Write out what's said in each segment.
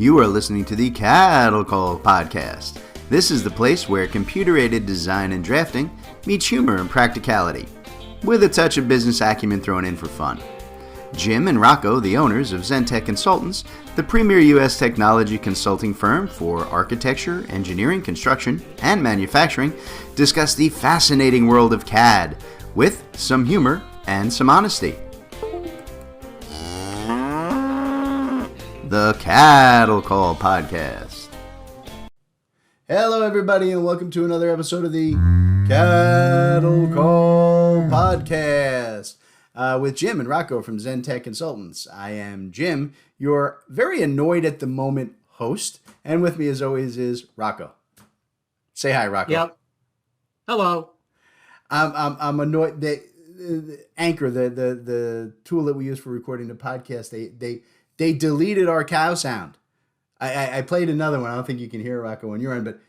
You are listening to the Cattle Call Podcast. This is the place where computer-aided design and drafting meets humor and practicality, with a touch of business acumen thrown in for fun. Jim and Rocco, the owners of Zentech Consultants, the premier U.S. technology consulting firm for architecture, engineering, construction, and manufacturing, discuss the fascinating world of CAD with some humor and some honesty. The Cattle Call Podcast. Hello, everybody, and welcome to another episode of the Cattle Call Podcast with Jim and Rocco from Zentech Consultants. I am Jim, your very annoyed at the moment host, and with me, as always, is Rocco. Say hi, Rocco. Yep. Hello. I'm annoyed. The Anchor, the tool that we use for recording the podcast, they deleted our cow sound. I played another one. I don't think you can hear it, Rocco, on your end, but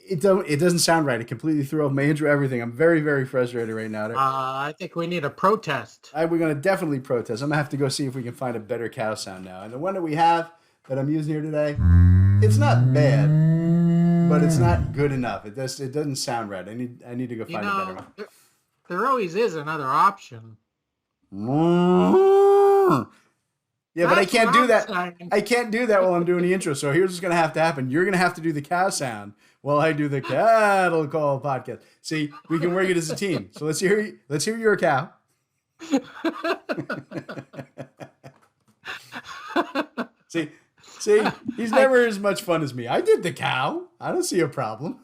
it doesn't sound right. It completely threw off my intro, everything. I'm very, very frustrated right now. I think we need a protest. We're going to definitely protest. I'm going to have to go see if we can find a better cow sound now. And the one that we have that I'm using here today, it's not bad, but it's not good enough. It doesn't sound right. I need to go find a better one. There always is another option. Yeah, but I can't do that. I can't do that while I'm doing the intro. So here's what's going to have to happen. You're going to have to do the cow sound while I do the Cattle Call Podcast. See, we can work it as a team. So let's hear you're a cow. See, he's never as much fun as me. I did the cow. I don't see a problem.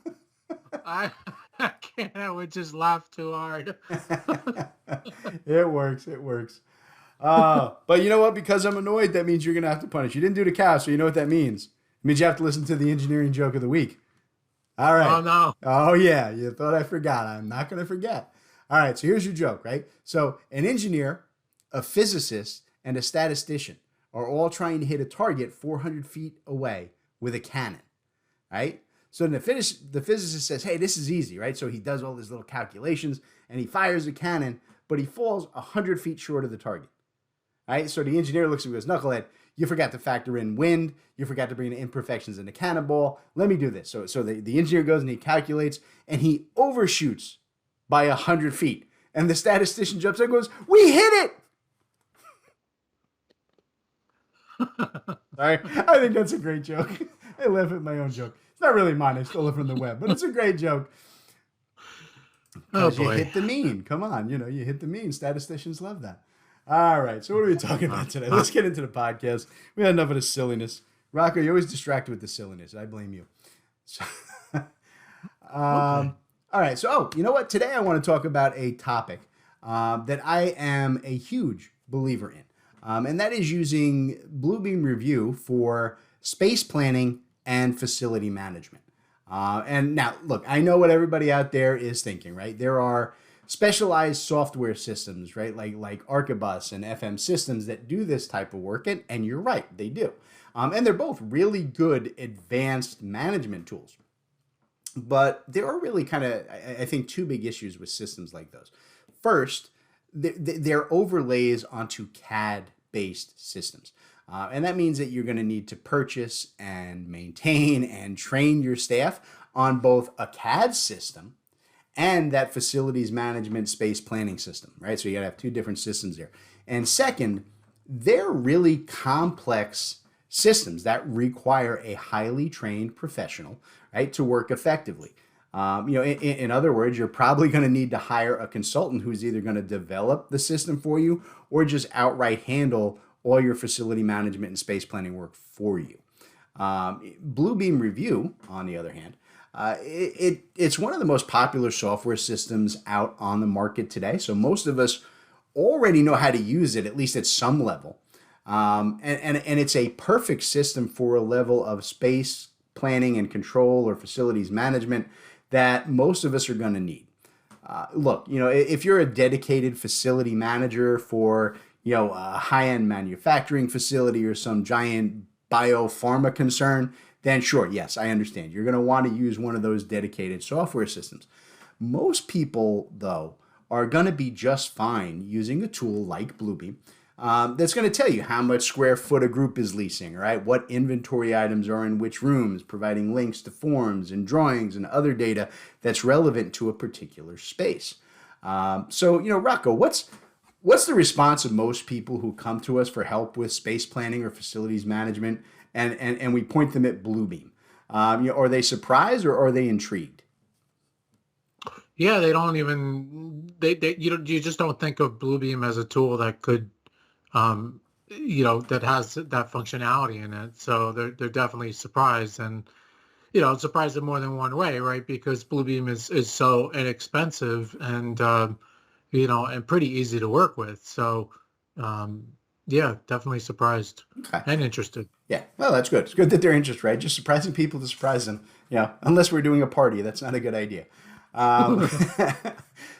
I can't. I would just laugh too hard. It works. But you know what? Because I'm annoyed, that means you're going to have to punish. You didn't do the cow, so you know what that means. It means you have to listen to the engineering joke of the week. All right. Oh, no. Oh, yeah. You thought I forgot. I'm not going to forget. All right. So here's your joke, right? So an engineer, a physicist, and a statistician are all trying to hit a target 400 feet away with a cannon, right? So the physicist says, hey, this is easy, right? So he does all his little calculations, and he fires a cannon, but he falls 100 feet short of the target. Right? So the engineer looks at him and goes, knucklehead, you forgot to factor in wind. You forgot to bring the imperfections in the cannonball. Let me do this. So the engineer goes and he calculates, and he overshoots by 100 feet. And the statistician jumps in and goes, we hit it! Sorry, I think that's a great joke. I laugh at my own joke. It's not really mine. I stole it from the web, but it's a great joke. Oh, boy. You hit the mean. Come on. You hit the mean. Statisticians love that. All right, so what are we talking about today? Let's get into the podcast. We had enough of the silliness. Rocco, you're always distracted with the silliness. I blame you. So, Okay. All right, so, you know what? Today I want to talk about a topic that I am a huge believer in, and that is using Bluebeam Revu for space planning and facility management. And now, look, I know what everybody out there is thinking, right? There are specialized software systems, right? Like Archibus and FM systems that do this type of work. And you're right, they do. And they're both really good advanced management tools. But there are really kind of, I think, two big issues with systems like those. First, they're overlays onto CAD-based systems. And that means that you're going to need to purchase and maintain and train your staff on both a CAD system and that facilities management space planning system, right? So you gotta have two different systems there. And second, they're really complex systems that require a highly trained professional, right, to work effectively. In other words, you're probably gonna need to hire a consultant who's either gonna develop the system for you or just outright handle all your facility management and space planning work for you. Bluebeam Revu, on the other hand, it's one of the most popular software systems out on the market today. So most of us already know how to use it, at least at some level. And it's a perfect system for a level of space planning and control or facilities management that most of us are going to need. Look, if you're a dedicated facility manager for, a high-end manufacturing facility or some giant biopharma concern, then sure, yes, I understand. You're going to want to use one of those dedicated software systems. Most people, though, are going to be just fine using a tool like Bluebeam that's going to tell you how much square foot a group is leasing, right? What inventory items are in which rooms, providing links to forms and drawings and other data that's relevant to a particular space. Rocco, what's the response of most people who come to us for help with space planning or facilities management, and we point them at Bluebeam? Are they surprised or are they intrigued? Yeah, they don't even they you don't you just don't think of Bluebeam as a tool that could that has that functionality in it. So they're definitely surprised, and surprised in more than one way, right? Because Bluebeam is so inexpensive and and pretty easy to work with. So yeah, definitely surprised Okay. and interested. Yeah, well, that's good. It's good that they're interested, right? Just surprising people to surprise them. Unless we're doing a party, that's not a good idea. Um,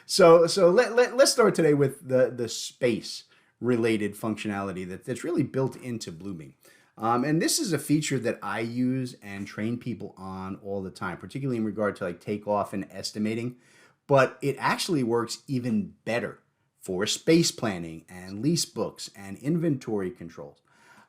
let's start today with the space related functionality that's really built into Bluebeam. And this is a feature that I use and train people on all the time, particularly in regard to like takeoff and estimating. But it actually works even better for space planning and lease books and inventory controls.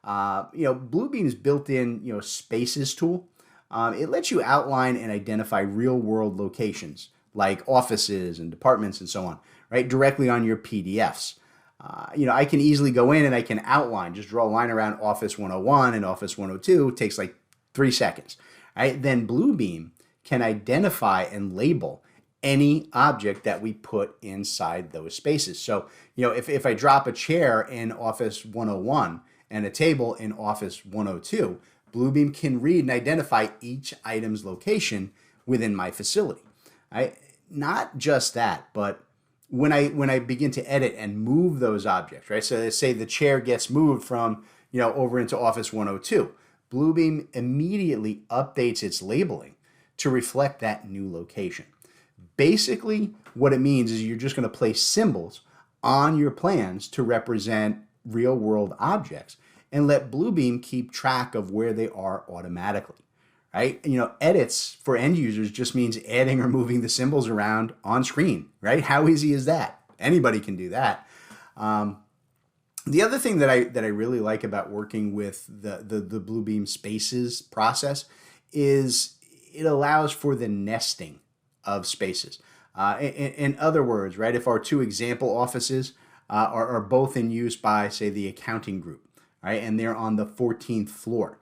Bluebeam's built-in, spaces tool. It lets you outline and identify real-world locations like offices and departments and so on, right, directly on your PDFs. I can easily go in and I can outline, just draw a line around Office 101 and Office 102. It takes like 3 seconds, right? Then Bluebeam can identify and label any object that we put inside those spaces. So, if I drop a chair in Office 101 and a table in Office 102, Bluebeam can read and identify each item's location within my facility. Right? Not just that, but when I begin to edit and move those objects, right? So let's say the chair gets moved from, over into Office 102. Bluebeam immediately updates its labeling to reflect that new location. Basically, what it means is you're just going to place symbols on your plans to represent real world objects and let Bluebeam keep track of where they are automatically. Right? Edits for end users just means adding or moving the symbols around on screen, right? How easy is that? Anybody can do that. The other thing that I really like about working with the Bluebeam Spaces process is it allows for the nesting of spaces. In other words, right, if our two example offices are both in use by, say, the accounting group, right, and they're on the 14th floor,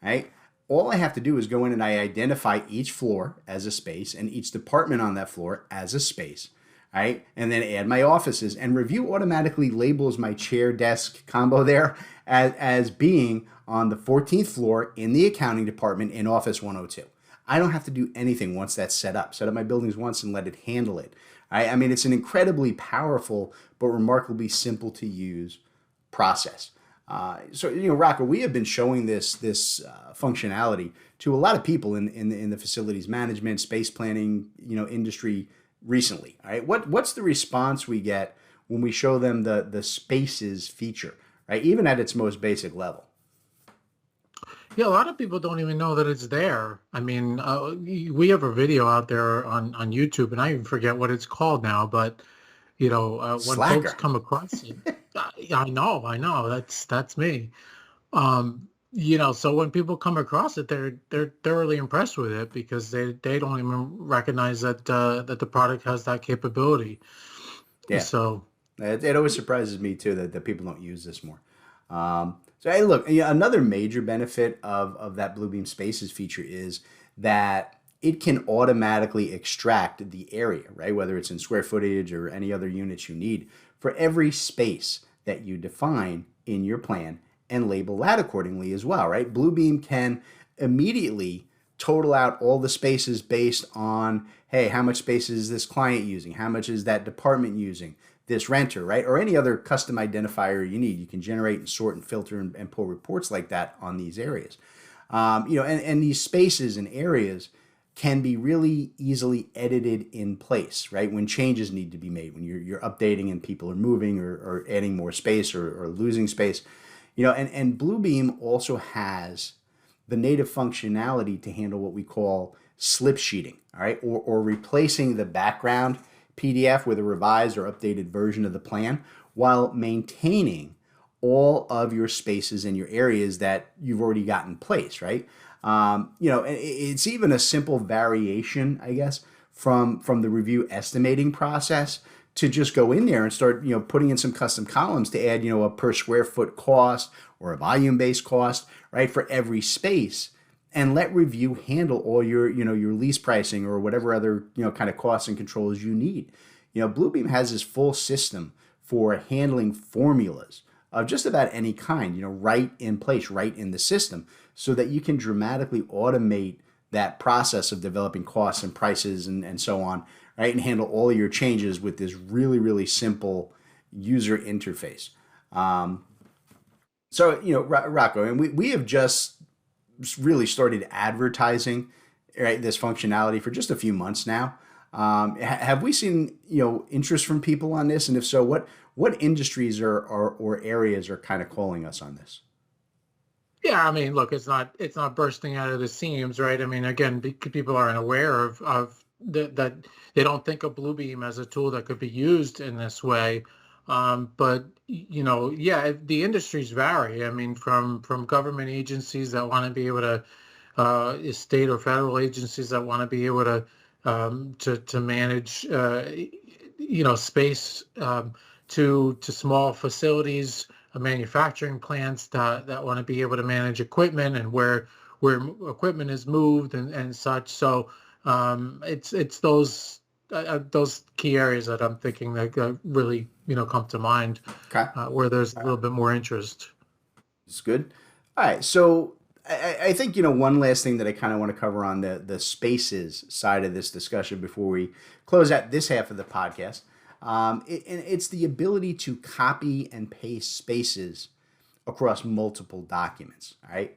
right? All I have to do is go in and I identify each floor as a space and each department on that floor as a space, right? And then add my offices, and Revu automatically labels my chair desk combo there as being on the 14th floor in the accounting department in Office 102. I don't have to do anything once that's set up. Set up my buildings once and let it handle it. Right? I mean, it's an incredibly powerful but remarkably simple to use process. Rocco, we have been showing this functionality to a lot of people in the facilities management, space planning, industry recently. All right, what's the response we get when we show them the spaces feature, right? Even at its most basic level. Yeah, a lot of people don't even know that it's there. I mean, we have a video out there on YouTube, and I even forget what it's called now. But when folks Slacker. come across it, I know, that's me. So when people come across it, they're thoroughly impressed with it because they don't even recognize that the product has that capability. Yeah. So It always surprises me too that people don't use this more. Hey, look, another major benefit of that Bluebeam Spaces feature is that it can automatically extract the area, right? Whether it's in square footage or any other units you need for every space that you define in your plan and label that accordingly as well, right? Bluebeam can immediately total out all the spaces based on, hey, how much space is this client using? How much is that department using? This renter, right? Or any other custom identifier you need. You can generate and sort and filter and pull reports like that on these areas. And these spaces and areas can be really easily edited in place, right? When changes need to be made, when you're updating and people are moving or adding more space or losing space. And Bluebeam also has the native functionality to handle what we call slip sheeting, all right? Or replacing the background PDF with a revised or updated version of the plan while maintaining all of your spaces and your areas that you've already got in place, right? It's even a simple variation, I guess, from the review estimating process to just go in there and start, putting in some custom columns to add, a per square foot cost or a volume based cost, right, for every space, and let review handle all your lease pricing or whatever other, kind of costs and controls you need. Bluebeam has this full system for handling formulas of just about any kind, right in place, right in the system, so that you can dramatically automate that process of developing costs and prices and so on, right? And handle all of your changes with this really, really simple user interface. Rocco, and we have just really started advertising, right, this functionality for just a few months now. Have we seen interest from people on this? And if so, what industries or areas are kind of calling us on this? Yeah, I mean, look, it's not bursting out of the seams, right? I mean, again, people aren't aware of that they don't think of Bluebeam as a tool that could be used in this way. But yeah, the industries vary. I mean, from government agencies that want to be able to, state or federal agencies that want to be able to manage, space, to small facilities, manufacturing plants that want to be able to manage equipment and where equipment is moved and such. So it's those key areas that I'm thinking that really come to mind, Okay. where there's a little bit more interest. It's good. All right. So I think, one last thing that I kind of want to cover on the spaces side of this discussion before we close out this half of the podcast. It's the ability to copy and paste spaces across multiple documents. All right.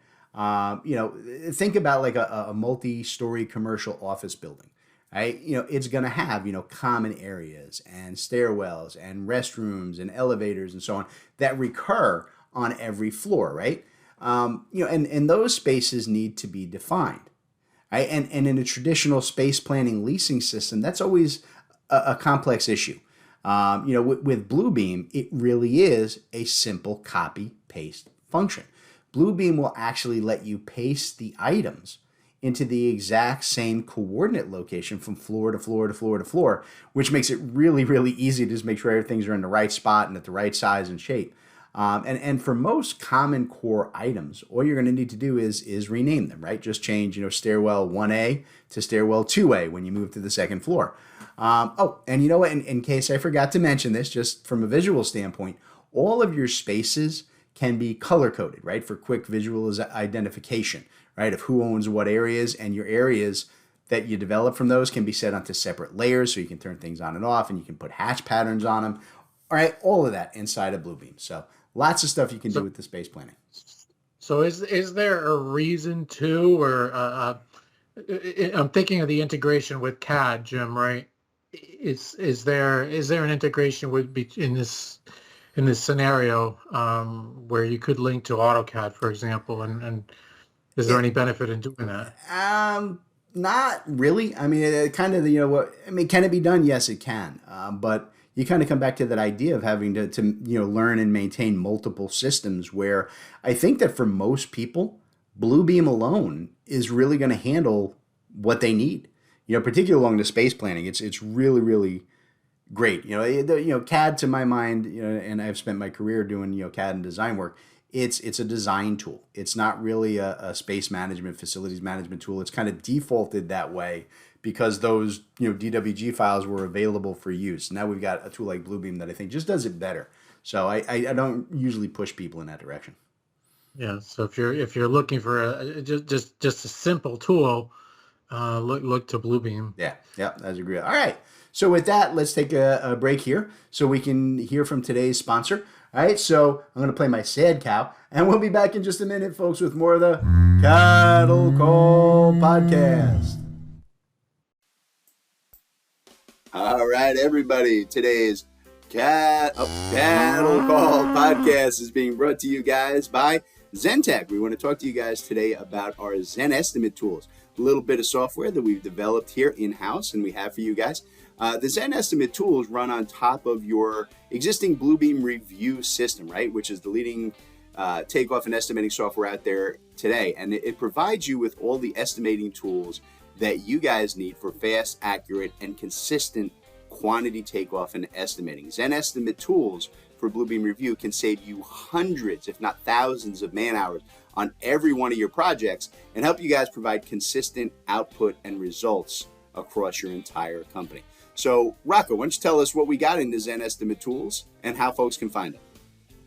Think about like a multi-story commercial office building. Right. It's going to have, common areas and stairwells and restrooms and elevators and so on that recur on every floor. Right. And those spaces need to be defined. Right. And in a traditional space planning leasing system, that's always a complex issue. With Bluebeam, it really is a simple copy paste function. Bluebeam will actually let you paste the items into the exact same coordinate location from floor to floor to floor to floor, which makes it really, really easy to just make sure everything's are in the right spot and at the right size and shape. And for most common core items, all you're going to need to do is rename them, right? Just change, stairwell 1A to stairwell 2A when you move to the second floor. And you know what? In case I forgot to mention this, just from a visual standpoint, all of your spaces can be color coded, right? For quick visual identification, right? Of who owns what areas, and your areas that you develop from those can be set onto separate layers so you can turn things on and off, and you can put hatch patterns on them. All right, all of that inside of Bluebeam. So lots of stuff you can do with the space planning. So is there a reason to, or I'm thinking of the integration with CAD, Jim, right? Is there an integration in this scenario, where you could link to AutoCAD, for example, and is there any benefit in doing that? Not really. I mean, it kind of, can it be done? Yes, it can. But you kind of come back to that idea of having to learn and maintain multiple systems, where I think that for most people, Bluebeam alone is really going to handle what they need. Particularly along the space planning, it's really, really great. CAD, to my mind, and I've spent my career doing CAD and design work. It's a design tool. It's not really a space management, facilities management tool. It's kind of defaulted that way because those DWG files were available for use. Now we've got a tool like Bluebeam that I think just does it better. So I don't usually push people in that direction. Yeah. So if you're looking for just a simple tool, look to Bluebeam. Yeah, that's agreed. All right. So with that, let's take a break here so we can hear from today's sponsor. All right, so I'm going to play my sad cow, and we'll be back in just a minute, folks, with more of the Cattle Call Podcast. All right, everybody. Today's Cattle Call Podcast is being brought to you guys by Zentek. We want to talk to you guys today about our Zen estimate tools, a little bit of software that we've developed here in-house and we have for you guys. The Zen Estimate tools run on top of your existing Bluebeam Revu system, right? Which is the leading takeoff and estimating software out there today. And it provides you with all the estimating tools that you guys need for fast, accurate, and consistent quantity takeoff and estimating. Zen Estimate tools for Bluebeam Revu can save you hundreds, if not thousands, of man hours on every one of your projects and help you guys provide consistent output and results across your entire company. So, Rocco, why don't you tell us what we got in the Zen Estimate tools and how folks can find them?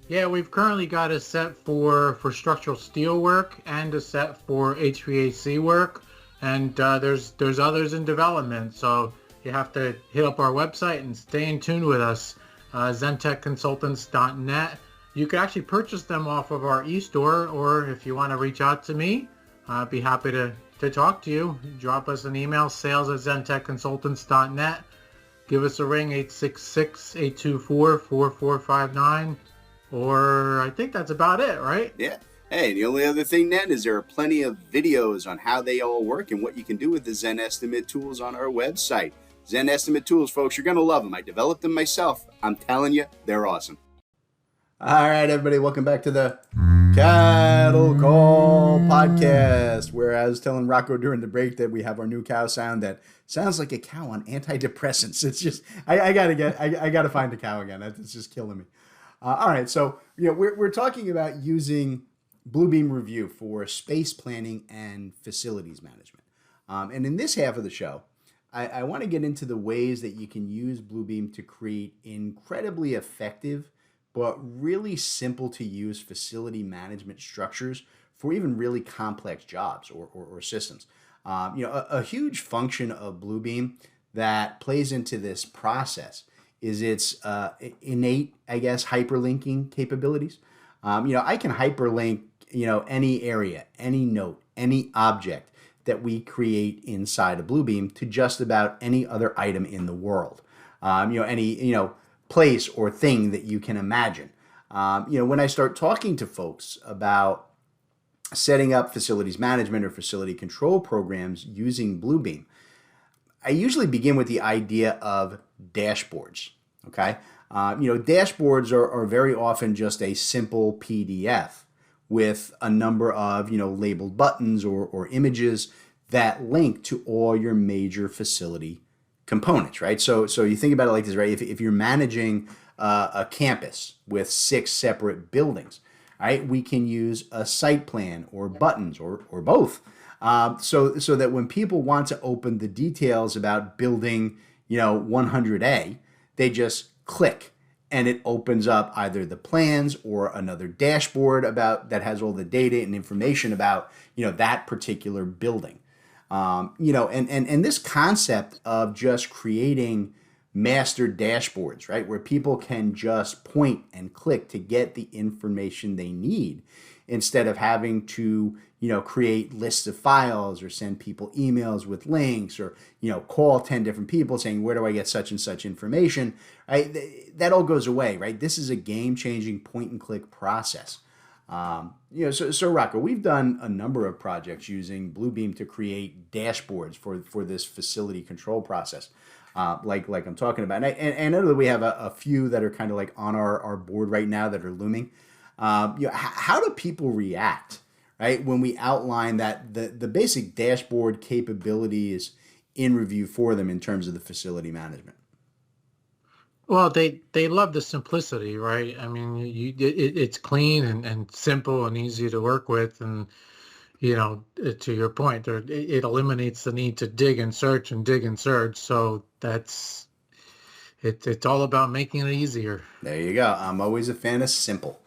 Yeah, we've currently got a set for structural steel work and a set for HVAC work, and there's others in development. So you have to hit up our website and stay in tune with us, zentechconsultants.net. You can actually purchase them off of our e-store, or if you want to reach out to me, I'd be happy to talk to you. Drop us an email, sales@zentechconsultants.net. Give us a ring, 866-824-4459. Or I think that's about it, right? Yeah. Hey, the only other thing then is there are plenty of videos on how they all work and what you can do with the Zen Estimate tools on our website. Zen Estimate tools, folks, you're going to love them. I developed them myself. I'm telling you, they're awesome. All right, everybody, welcome back to the Cattle Call Podcast, where I was telling Rocco during the break that we have our new cow sound that sounds like a cow on antidepressants. It's just, I gotta find the cow again. It's just killing me. All right, so we're talking about using Bluebeam Revu for space planning and facilities management. And in this half of the show, I want to get into the ways that you can use Bluebeam to create incredibly effective but really simple to use facility management structures for even really complex jobs or systems. A huge function of Bluebeam that plays into this process is its innate, I guess, hyperlinking capabilities. I can hyperlink, any area, any note, any object that we create inside of Bluebeam to just about any other item in the world. Any, place or thing that you can imagine. When I start talking to folks about setting up facilities management or facility control programs using Bluebeam, I usually begin with the idea of dashboards, okay? Dashboards are very often just a simple PDF with a number of, labeled buttons or images that link to all your major facility components, right? So you think about it like this, right? If you're managing a campus with 6 separate buildings, right, we can use a site plan or buttons or both. So that when people want to open the details about building, 100A, they just click and it opens up either the plans or another dashboard about that has all the data and information about, that particular building. And this concept of just creating master dashboards, right, where people can just point and click to get the information they need instead of having to, create lists of files or send people emails with links or, call 10 different people saying, where do I get such and such information, right? That all goes away, right? This is a game-changing point-and-click process. So Rocco, we've done a number of projects using Bluebeam to create dashboards for this facility control process, like I'm talking about. And I know that we have a few that are kind of like on our board right now that are looming. How do people react, right, when we outline that the basic dashboard capabilities in Revu for them in terms of the facility management? Well, they love the simplicity, right? I mean, it's clean and simple and easy to work with, and to your point, it eliminates the need to dig and search. So it's all about making it easier. There you go. I'm always a fan of simple.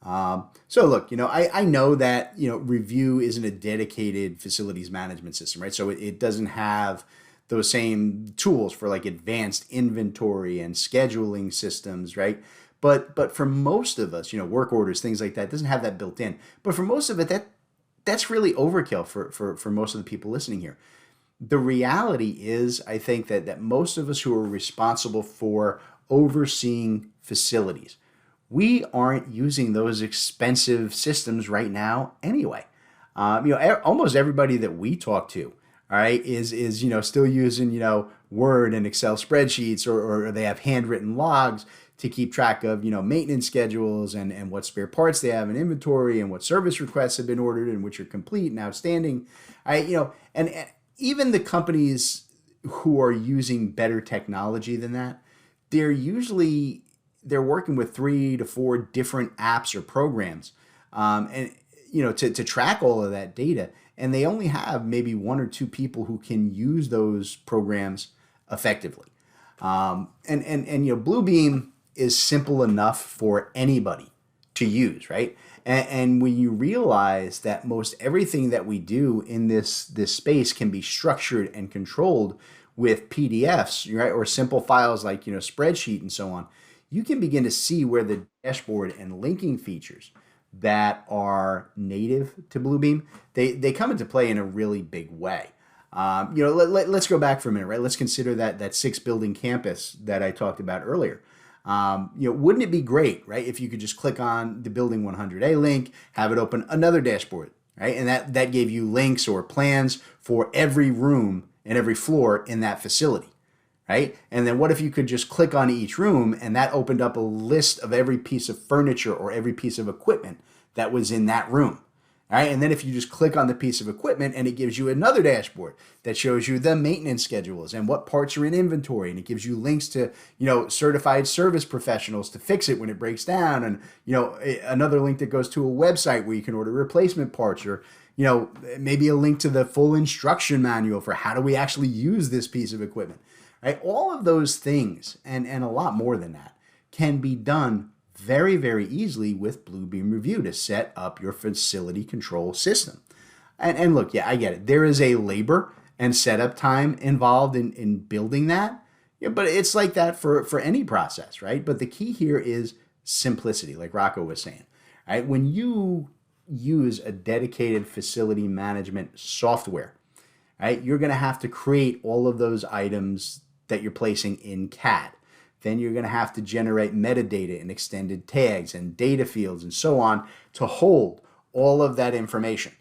So look, I know that Revu isn't a dedicated facilities management system, right? So it doesn't have those same tools for like advanced inventory and scheduling systems, right? But for most of us, work orders, things like that, doesn't have that built in. But for most of it, that's really overkill for most of the people listening here. The reality is, I think that most of us who are responsible for overseeing facilities, we aren't using those expensive systems right now anyway. Almost everybody that we talk to, all right, is still using, Word and Excel spreadsheets, or they have handwritten logs to keep track of, maintenance schedules and what spare parts they have in inventory and what service requests have been ordered and which are complete and outstanding. And even the companies who are using better technology than that, they're working with 3 to 4 different apps or programs, and to track all of that data. And they only have maybe 1 or 2 people who can use those programs effectively. And Bluebeam is simple enough for anybody to use, right? And when you realize that most everything that we do in this space can be structured and controlled with PDFs, right, or simple files like spreadsheet and so on, you can begin to see where the dashboard and linking features that are native to Bluebeam, they come into play in a really big way. Let's go back for a minute, right? Let's consider that 6-building campus that I talked about earlier. Wouldn't it be great, right, if you could just click on the Building 100A link, have it open another dashboard, right? And that gave you links or plans for every room and every floor in that facility, right? And then what if you could just click on each room and that opened up a list of every piece of furniture or every piece of equipment that was in that room? All right, and then if you just click on the piece of equipment and it gives you another dashboard that shows you the maintenance schedules and what parts are in inventory, and it gives you links to, certified service professionals to fix it when it breaks down, and, another link that goes to a website where you can order replacement parts, or, maybe a link to the full instruction manual for how do we actually use this piece of equipment, right? All of those things and a lot more than that can be done very, very easily with Bluebeam Revu to set up your facility control system. And look, yeah, I get it. There is a labor and setup time involved in building that, but it's like that for any process, right? But the key here is simplicity, like Rocco was saying, right? When you use a dedicated facility management software, right, you're going to have to create all of those items that you're placing in CAD. Then you're going to have to generate metadata and extended tags and data fields and so on to hold all of that information,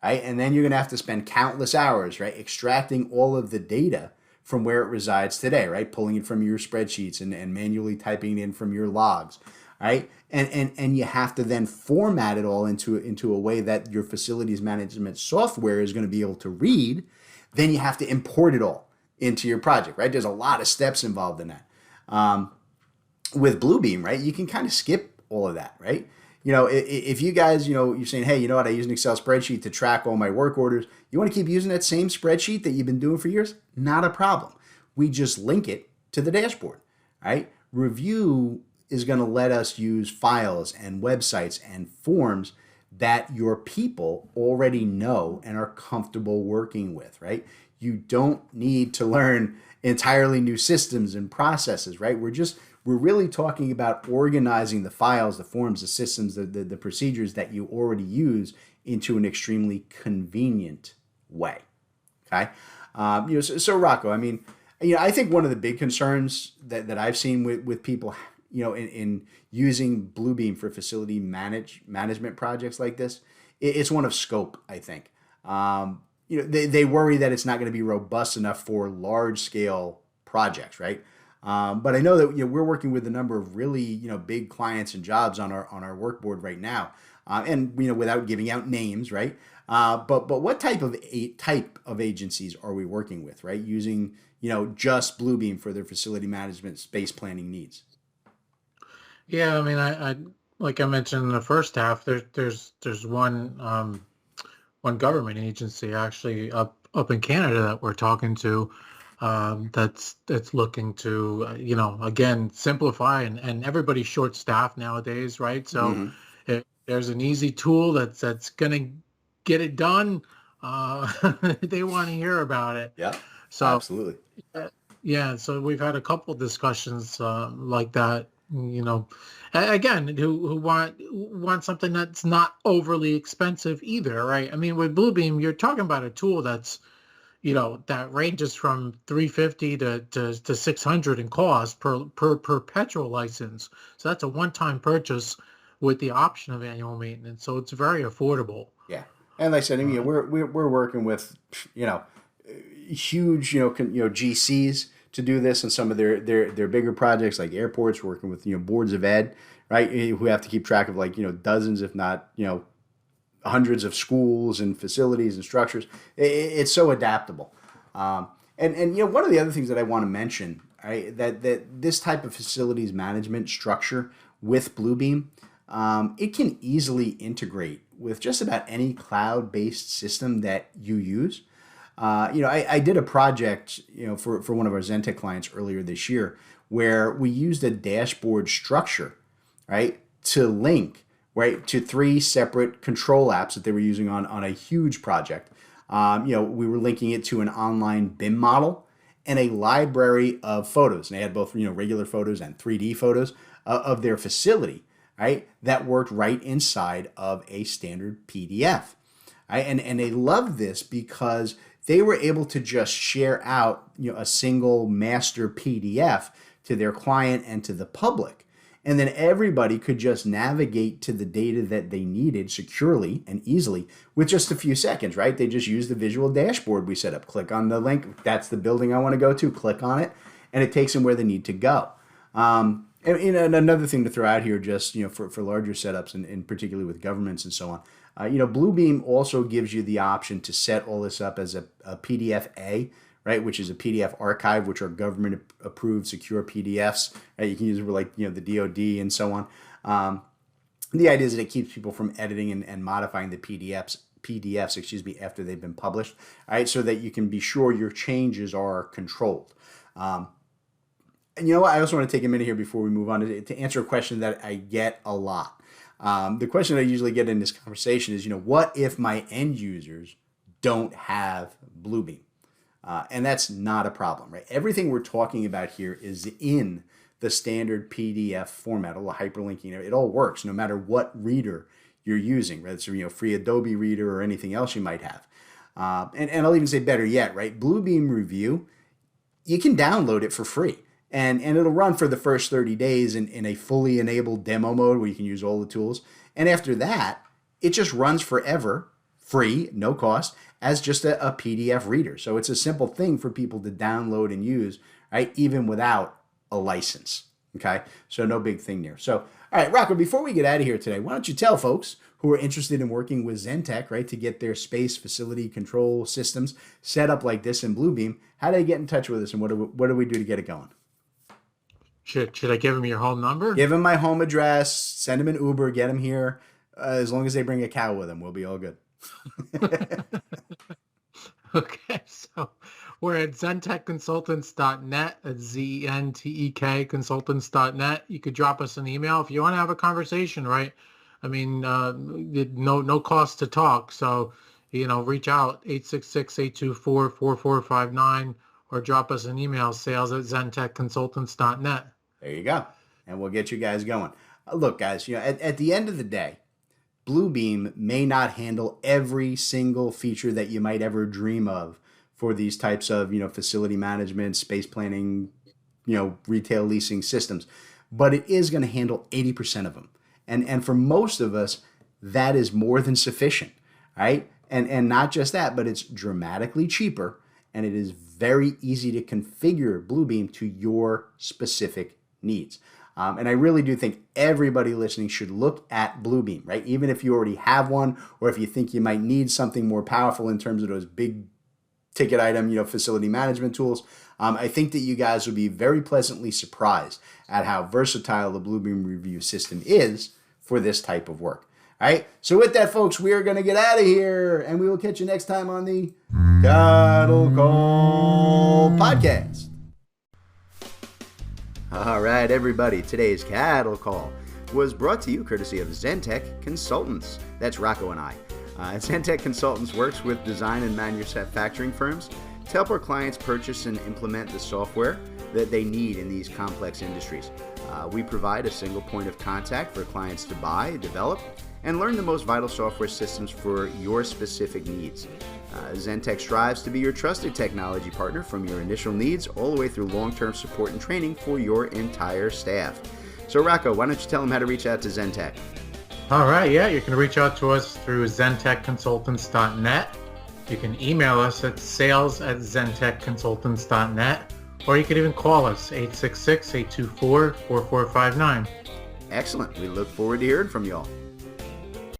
right? And then you're going to have to spend countless hours, right, extracting all of the data from where it resides today, right? Pulling it from your spreadsheets and manually typing it in from your logs, right? And you have to then format it all into a way that your facilities management software is going to be able to read. Then you have to import it all into your project, right? There's a lot of steps involved in that. With Bluebeam, right, you can kind of skip all of that, right? If you guys, you're saying, hey, you know what, I use an Excel spreadsheet to track all my work orders. You want to keep using that same spreadsheet that you've been doing for years? Not a problem. We just link it to the dashboard, right? Revu is going to let us use files and websites and forms that your people already know and are comfortable working with, right? You don't need to learn entirely new systems and processes, right? We're really talking about organizing the files, the forms, the systems, the procedures that you already use into an extremely convenient way. Okay, so Rocco, I mean, I think one of the big concerns that I've seen with people, in using Bluebeam for facility management projects like this, it's one of scope. I think. They worry that it's not going to be robust enough for large scale projects, right? But I know that we're working with a number of really big clients and jobs on our workboard right now, and without giving out names, right? But what type of agencies are we working with, right? Using just Bluebeam for their facility management space planning needs. Yeah, I mean, I like I mentioned in the first half, there's one government agency actually up in Canada that we're talking to, that's looking to again simplify, and everybody's short staffed nowadays, right? So Mm-hmm. if there's an easy tool that's gonna get it done, they want to hear about it. Yeah, So absolutely. yeah, so we've had a couple discussions like that, again, who want something that's not overly expensive either, right? I mean, with Bluebeam, you're talking about a tool that's, that ranges from 350 to 600 in cost per perpetual license. So that's a one-time purchase with the option of annual maintenance. So it's very affordable. Yeah, and like I said, I mean, we're working with huge, GCs to do this and some of their bigger projects like airports, working with, boards of ed, right? Who have to keep track of like, dozens, if not, hundreds of schools and facilities and structures. It's so adaptable. And one of the other things that I want to mention, right, that this type of facilities management structure with Bluebeam, it can easily integrate with just about any cloud-based system that you use. I did a project, for one of our Zentech clients earlier this year where we used a dashboard structure, right, to link, right, to 3 separate control apps that they were using on a huge project. We were linking it to an online BIM model and a library of photos. And they had both, regular photos and 3D photos of their facility, right, that worked right inside of a standard PDF. Right? And they loved this because they were able to just share out, a single master PDF to their client and to the public. And then everybody could just navigate to the data that they needed securely and easily with just a few seconds, right? They just use the visual dashboard we set up. Click on the link. That's the building I want to go to. Click on it, and it takes them where they need to go. And another thing to throw out here, just for larger setups and particularly with governments and so on, Bluebeam also gives you the option to set all this up as a PDF-A, right, which is a PDF archive, which are government-approved secure PDFs. Right? You can use it for like the DoD and so on. The idea is that it keeps people from editing and modifying the PDFs, after they've been published, right, so that you can be sure your changes are controlled. And you know what? I also want to take a minute here before we move on to answer a question that I get a lot. The question I usually get in this conversation is, what if my end users don't have Bluebeam? And that's not a problem, right? Everything we're talking about here is in the standard PDF format, all the hyperlinking, it all works no matter what reader you're using, whether it's free Adobe Reader or anything else you might have. And I'll even say better yet, right? Bluebeam Revu, you can download it for free. And it'll run for the first 30 days in a fully enabled demo mode where you can use all the tools. And after that, it just runs forever, free, no cost, as just a PDF reader. So it's a simple thing for people to download and use, right, even without a license. Okay, so no big thing there. So, all right, Rocco, before we get out of here today, why don't you tell folks who are interested in working with Zentech, right, to get their space facility control systems set up like this in Bluebeam, how do they get in touch with us and what do we do to get it going? Should I give him your home number? Give him my home address, send him an Uber, get him here. As long as they bring a cow with them, we'll be all good. Okay, so we're at zentechconsultants.net, at ZENTEK consultants.net. You could drop us an email if you want to have a conversation, right? I mean, no cost to talk. So, reach out, 866-824-4459, or drop us an email, sales@zentechconsultants.net. There you go. And we'll get you guys going. Look, guys, at the end of the day, Bluebeam may not handle every single feature that you might ever dream of for these types of, facility management, space planning, retail leasing systems, but it is going to handle 80% of them. And for most of us, that is more than sufficient, right? And not just that, but it's dramatically cheaper, and it is very easy to configure Bluebeam to your specific needs. And I really do think everybody listening should look at Bluebeam, right? Even if you already have one, or if you think you might need something more powerful in terms of those big ticket item, facility management tools. I think that you guys will be very pleasantly surprised at how versatile the Bluebeam Revu system is for this type of work. All right. So with that, folks, we are going to get out of here, and we will catch you next time on the Cattle Call Podcast. All right, everybody. Today's Cattle Call was brought to you courtesy of Zentech Consultants. That's Rocco and I. Zentech Consultants works with design and manufacturing firms to help our clients purchase and implement the software that they need in these complex industries. We provide a single point of contact for clients to buy, develop, and learn the most vital software systems for your specific needs. Zentech strives to be your trusted technology partner from your initial needs all the way through long-term support and training for your entire staff. So Rocco, why don't you tell them how to reach out to Zentech? All right, yeah, you can reach out to us through zentechconsultants.net, You can email us at sales@zentechconsultants.net, or you can even call us 866-824-4459. Excellent. We look forward to hearing from you all.